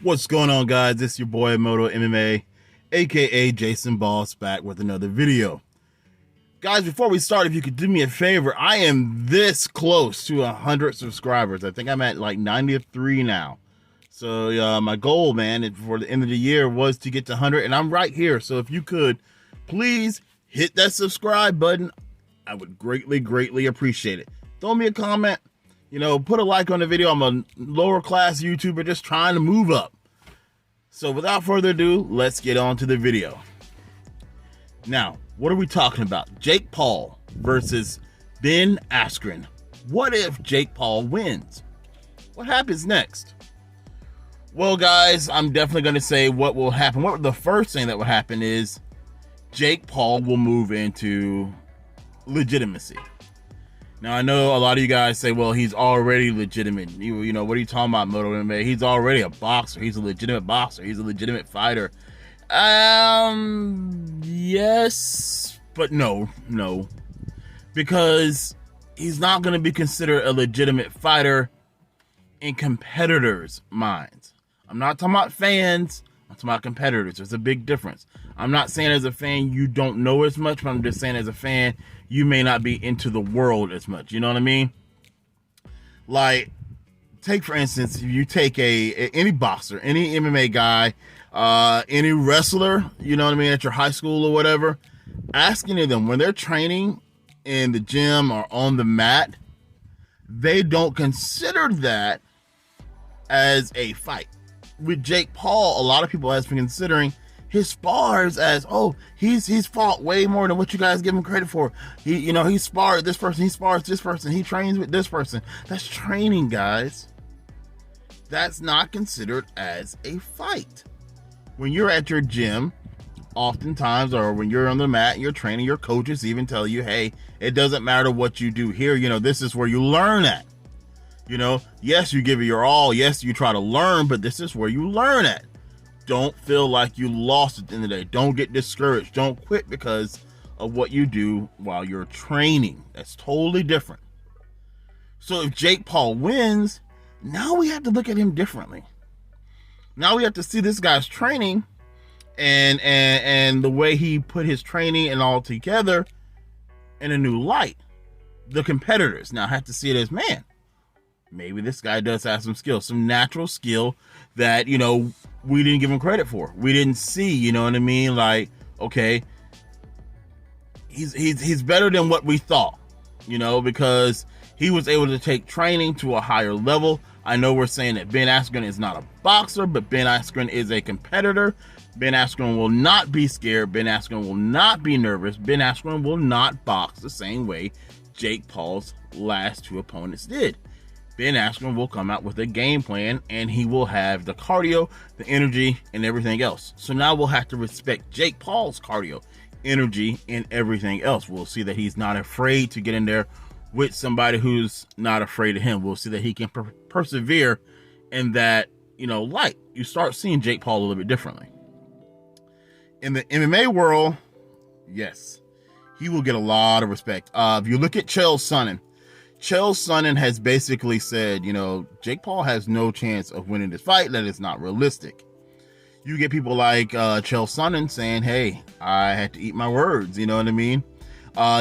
What's going on, guys? It's your boy Moto MMA, aka Jason Boss, back with another video. Guys, before we start, if you could do me a favor, I am this close to 100 subscribers. I think I'm at like 93 now. So my goal, man, for the end of the year was to get to 100, and I'm right here. So if you could, please hit that subscribe button. I would greatly appreciate it. Throw me a comment. Put a like on the video. I'm a lower class YouTuber just trying to move up. So without further ado, let's get on to the video. Now, what are we talking about? Jake Paul versus Ben Askren. What if Jake Paul wins? What happens next? Well, guys, I'm definitely going to say what will happen. The first thing that will happen is Jake Paul will move into legitimacy. Now, I know a lot of you guys say, well, he's already legitimate. You know, what are you talking about, Moto MMA? He's already a boxer. He's a legitimate boxer. He's a legitimate fighter. Yes, but no. Because he's not going to be considered a legitimate fighter in competitors' minds. I'm not talking about fans. I'm talking about competitors. There's a big difference. I'm not saying as a fan you don't know as much, but I'm just saying as a fan you may not be into the world as much. You know what I mean? Like, take for instance, if you take any boxer, any MMA guy, any wrestler, you know what I mean, at your high school or whatever, ask any of them when they're training in the gym or on the mat, they don't consider that as a fight. With Jake Paul, a lot of people have been considering his spars as, oh, he's fought way more than what you guys give him credit for. He sparred this person, he spars this person, he trains with this person. That's training, guys. That's not considered as a fight. When you're at your gym, oftentimes, or when you're on the mat, you're training, your coaches even tell you, hey, it doesn't matter what you do here. This is where you learn at. Yes, you give it your all. Yes, you try to learn, but this is where you learn at. Don't feel like you lost at the end of the day. Don't get discouraged. Don't quit because of what you do while you're training. That's totally different. So if Jake Paul wins, now we have to look at him differently. Now we have to see this guy's training and the way he put his training and all together in a new light. The competitors now have to see it as, man, maybe this guy does have some skill, some natural skill that, we didn't give him credit for. We didn't see, you know what I mean? Like, okay, he's better than what we thought, because he was able to take training to a higher level. I know we're saying that Ben Askren is not a boxer, but Ben Askren is a competitor. Ben Askren will not be scared. Ben Askren will not be nervous. Ben Askren will not box the same way Jake Paul's last two opponents did. Ben Askren will come out with a game plan, and he will have the cardio, the energy, and everything else. So now we'll have to respect Jake Paul's cardio, energy, and everything else. We'll see that he's not afraid to get in there with somebody who's not afraid of him. We'll see that he can persevere in that, light. You start seeing Jake Paul a little bit differently. In the MMA world, yes, he will get a lot of respect. If you look at Chael Sonnen has basically said, Jake Paul has no chance of winning this fight. That is not realistic. You get people like Chael Sonnen saying, hey, I had to eat my words. You know what I mean?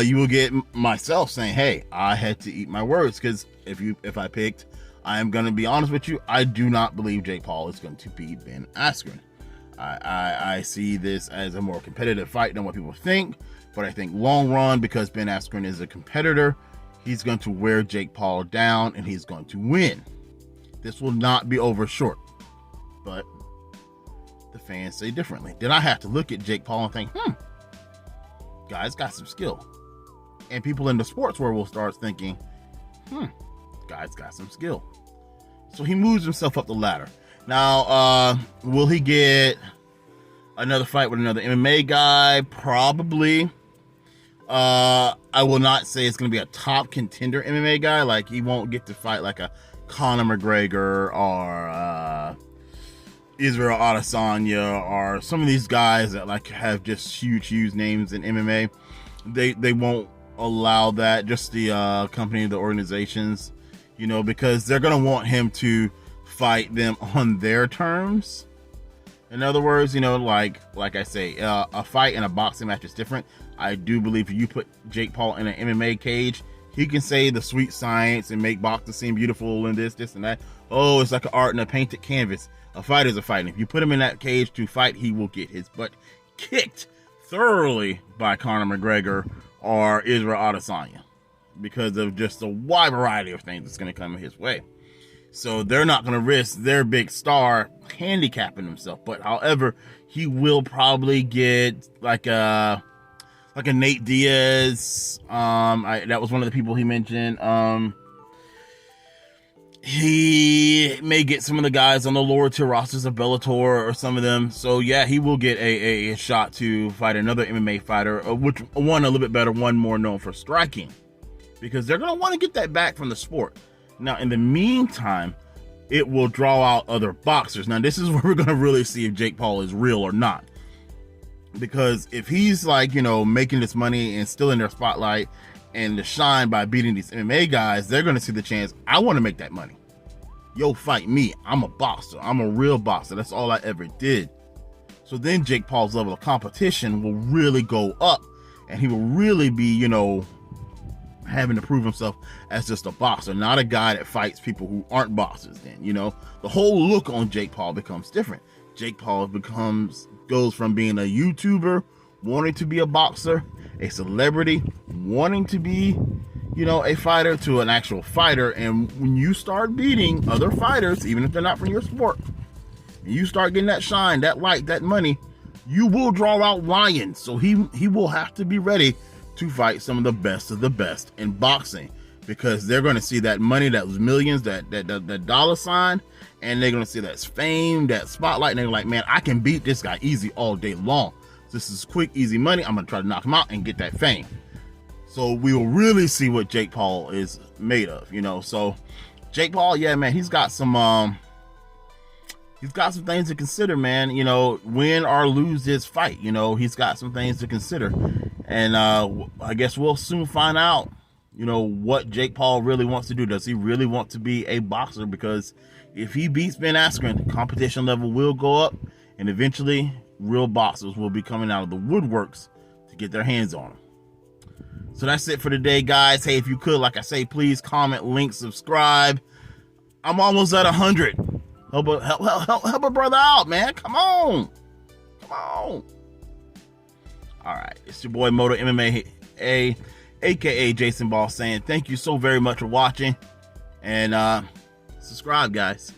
You will get myself saying, hey, I had to eat my words, because if I picked, I am going to be honest with you, I do not believe Jake Paul is going to beat Ben Askren. I see this as a more competitive fight than what people think, but I think long run, because Ben Askren is a competitor, he's going to wear Jake Paul down and he's going to win. This will not be over short, but the fans say differently. Then I have to look at Jake Paul and think, guy's got some skill. And people in the sports world will start thinking, guy's got some skill. So he moves himself up the ladder. Now, will he get another fight with another MMA guy? Probably. I will not say it's going to be a top contender MMA guy. Like, he won't get to fight like a Conor McGregor or Israel Adesanya or some of these guys that like have just huge names in MMA. They won't allow that. Just the company, the organizations, because they're going to want him to fight them on their terms. In other words, you know, like I say, a fight and a boxing match is different. I do believe if you put Jake Paul in an MMA cage, he can say the sweet science and make boxing seem beautiful and this and that. Oh, it's like an art and a painted canvas. A fight is a fight. And if you put him in that cage to fight, he will get his butt kicked thoroughly by Conor McGregor or Israel Adesanya because of just a wide variety of things that's going to come his way. So they're not going to risk their big star handicapping himself. But however, he will probably get like a Nate Diaz. That was one of the people he mentioned. He may get some of the guys on the lower tier rosters of Bellator or some of them. So yeah, he will get a shot to fight another MMA fighter, which one a little bit better, one more known for striking, because they're going to want to get that back from the sport. Now, in the meantime, it will draw out other boxers. Now, this is where we're going to really see if Jake Paul is real or not. Because if he's like, you know, making this money and still in their spotlight and the shine by beating these MMA guys, they're going to see the chance. I want to make that money. Yo, fight me. I'm a boxer. I'm a real boxer. That's all I ever did. So then Jake Paul's level of competition will really go up and he will really be, you know, having to prove himself as just a boxer, not a guy that fights people who aren't boxers. Then, you know, the whole look on Jake Paul becomes different. Jake Paul goes from being a YouTuber, wanting to be a boxer, a celebrity, wanting to be, you know, a fighter, to an actual fighter. And when you start beating other fighters, even if they're not from your sport, and you start getting that shine, that light, that money, you will draw out lions. So he will have to be ready to fight some of the best in boxing, because they're going to see that money, that was millions, that dollar sign, and they're going to see that fame, that spotlight, and they're like, man, I can beat this guy easy all day long. This is quick, easy money. I'm going to try to knock him out and get that fame. So we will really see what Jake Paul is made of, you know. So Jake Paul, yeah, man, he's got some things to consider, man. You know, win or lose this fight, you know, he's got some things to consider. And I guess we'll soon find out, you know, what Jake Paul really wants to do. Does he really want to be a boxer? Because if he beats Ben Askren, the competition level will go up, and eventually real boxers will be coming out of the woodworks to get their hands on him. So that's it for today, guys. Hey, if you could, like I say, please comment, link, subscribe. I'm almost at 100. Help a brother out, man. Come on. All right, it's your boy Moto MMA, aka Jason Ball, saying thank you so very much for watching, and subscribe, guys.